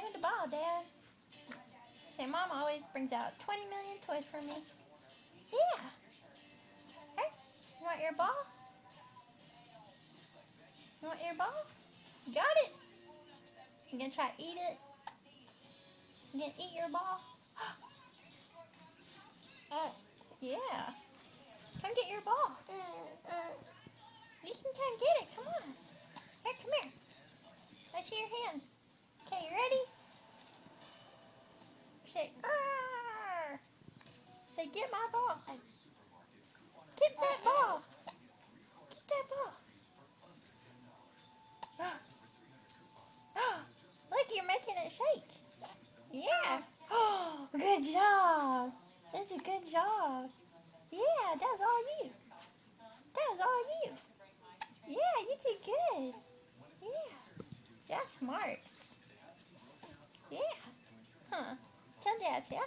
me the ball, Dad. Say, Mom always brings out 20 million toys for me. Yeah. Hey, you want your ball? You want your ball? You got it. You gonna try to eat it? You gonna eat your ball? Yeah. Come get your ball. You can come get it. Come on. Here, come here. I see your hand. Okay, you ready? Say, Arr! Say, get my ball. Get that ball. Get that ball. Look, you're making it shake. Yeah. Oh, good job. That's a good job. Yeah, that was all you. That was all you. Yeah, you did good. Yeah. That's smart. Yeah. Huh. Tell Dad, say,